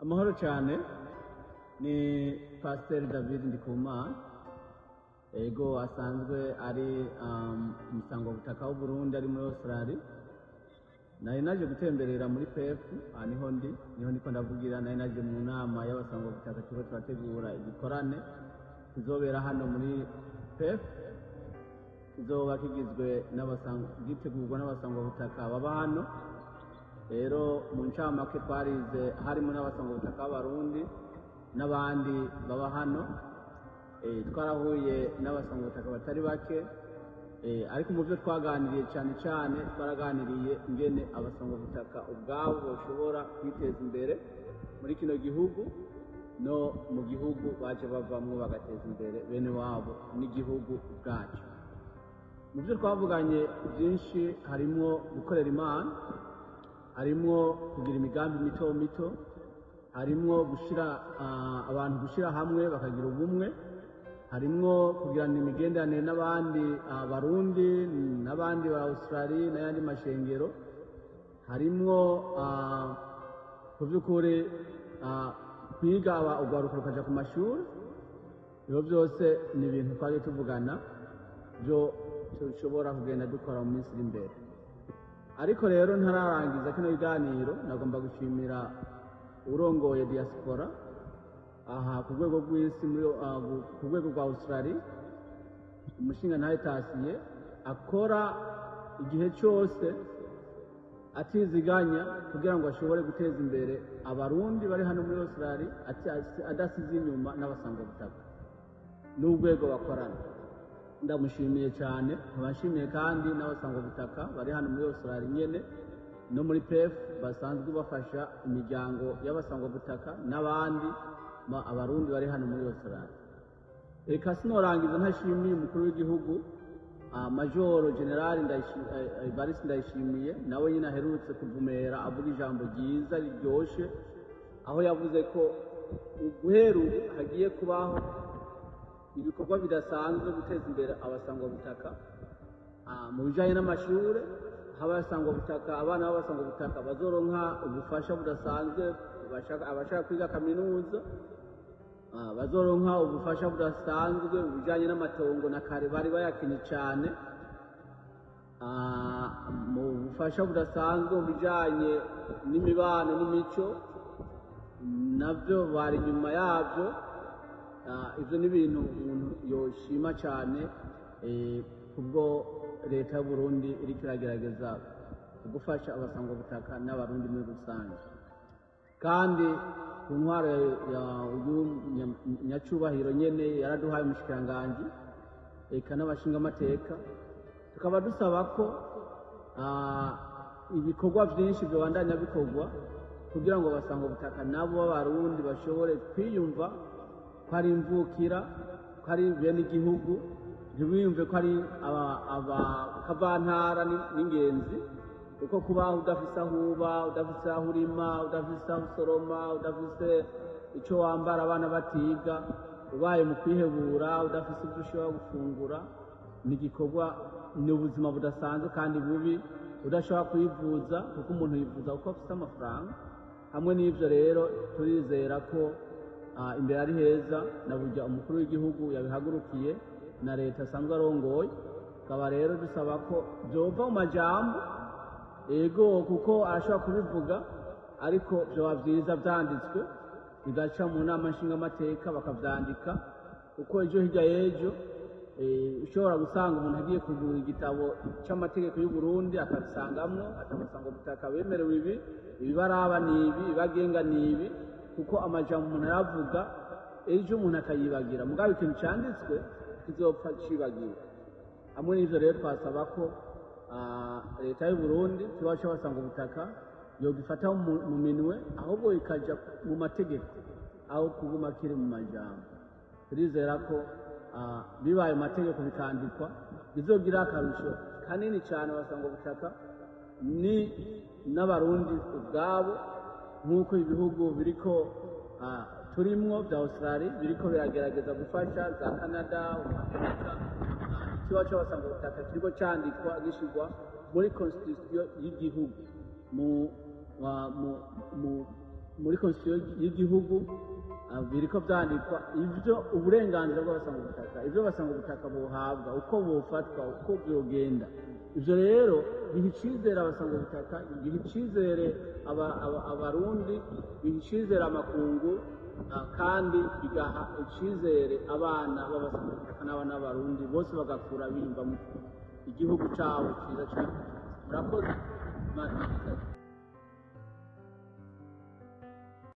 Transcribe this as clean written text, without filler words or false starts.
Amahoro cyane ni Pasiteri David Ndikumana, ego asanzwe ari umusangwabutaka w'u Burundi ari muri Australia. Nari naje gutemberera muri PEF, niho ndiko ndavugira. Nari naje mu nama y'abasangwabutaka turiko turategura igikorane kizobera hano muri PEF, kizoba kigizwe gitegurwa n'abasangwabutaka baba hano. Rero mu ncamake twarize harimo n'abasangwabutaka b'Abarundi n'abandi baba hano. Twarahuye n'abasangwabutaka batari bake, ariko mu byo twaganiriye cyane cyane twaraganiriye ingene abasangwabutaka ubwabo bashobora kwiteza imbere muri kino gihugu no mu gihugu baje bavamwo bagateza imbere bene wabo n'igihugu ubwacu. Mu byo twavuganye byinshi harimo gukorera Imana, harimo kugira imigambi mito mito, harimo abantu gushyira hamwe bakagira ubumwe, harimo kugirana imigenderanire n'abandi Barundi n'abandi ba Australia n'ayandi mashengero, harimo ku by'ukuri kwiga ugaruka rukaja ku mashuri. Ibyo byose ni ibintu twari tuvugana byo dushobora kugenda dukora mu minsi iri imbere. Ariko rero ntararangiza kino biganiro, nagomba gushimira urongoye diaspora aha ku rwego rw'isi ku rwego rwa Australia, umushinga ntahe Tasiye akora igihe cyose atiziganya kugira ngo ashobore guteza imbere Abarundi bari hano muri Australia, adasize inyuma n'abasangwabutaka n'urwego bakorana. Ndamushimiye cyane. Abashimiye kandi n'abasangwabutaka bari hano muri Australia nyene no muri PEF basanzwe bafasha imiryango y'abasangwabutaka n'abandi Abarundi bari hano muri Australia. Reka sinorangiza ntashimiye umukuru w'igihugu Majoro General Evariste Ndayishimiye, nawe nyine aherutse kuvumera avuga ijambo ryiza riryoshe, aho yavuze ko guhera ubu hagiye kubaho ibikorwa bidasanzwe guteza imbere abasangwabutaka mu bijyanye n'amashuri. Abana b'abasangwabutaka bazoronka ubufasha budasanzwe, abashaka kwiga kaminuza bazoronka ubufasha budasanzwe mu bijyanye n'amatongo, na kare bari bayakenye cyane. Mu bufasha budasanzwe mu bijyanye n'imibano n'imico nabyo bari inyuma yabyo. Ibyo ni ibintu umuntu yoshima cyane, kubwo leta y'u Burundi iriko iragerageza gufasha abasangwabutaka n'Abarundi muri rusange. Kandi ku ntwaro nyacubahiro nyene yaraduhaye umushikiranganji eka n'abashingamateka, tukaba dusaba ko ibikorwa byinshi byobandanya bikorwa kugira ngo abasangwabutaka nabo b'Abarundi bashobore kwiyumva ko ari imvukira, ko ari bene igihugu, ntibiyumve ko ari akavantara n'ingenzi. Kuko kubaho udafise aho uba, udafise aho urima, udafise aho usoroma, udafise icyo wambara abana batiga, ubaye mu kwihebura, udafise ibyo ushobora gufungura, ni igikorwa, ni ubuzima budasanzwe kandi bubi udashobora kwivuza, kuko umuntu yivuza kuko afite amafaranga. Hamwe n'ibyo rero turizera ko imbere ari heza, na burya umukuru w'igihugu yabihagurukiye na leta asanzwe arongoye. Tukaba rero dusaba ko byova mu majambo, ego kuko arashobora kubivuga, ariko byoba byiza byanditswe bigaca mu nama nshingamateka bakabyandika, kuko ejo hirya y'ejo ushobora gusanga umuntu agiye kugura igitabo cy'amategeko y'u Burundi akabisangamwo atabasangwabutaka bemerewe ibi, ibibaraba ni ibi, ibibagenga ni ibi, kuko amajambo umuntu aravuga ejo umuntu akayibagira, mugabo ikintu cyanditswe kizopfa cibagira. Hamwe n'ivyo rero twasaba ko leta y'u Burundi kibazo cy'abasangwabutaka yogifata mu minwe, ahubwo ikaja mu mategeko aho kuguma kiri mu majambo. Turizera ko bibaye amategeko bikandikwa bizogira akarusho kanini cyane abasangwabutaka ni n'Abarundi ubwabo, nk'uko ibihugu biriko turimwo bya Australia biriko biragerageza gufasha za Canada, Amerika. Ikibazo cy'abasangwabutaka kiriko cyandikwa gishyirwa muri constitution y'igihugu muri konstitusiyo y'igihugu biriko vyandikwa ivyo uburenganzira bw'abasanga ubutaka, ivyo basanga ubutaka buhabwa, uko bufatwa, uko vyogenda. Ivyo rero biha icizere abasanga ubutaka, biha icizere abarundi, biha icizere amakungu, kandi bigaha icizere abana b'abasanga ubutaka n'abana b'abarundi bose bagakura biyumva mu igihugu cabo ciza cane. Murakoze. Imana ibahe.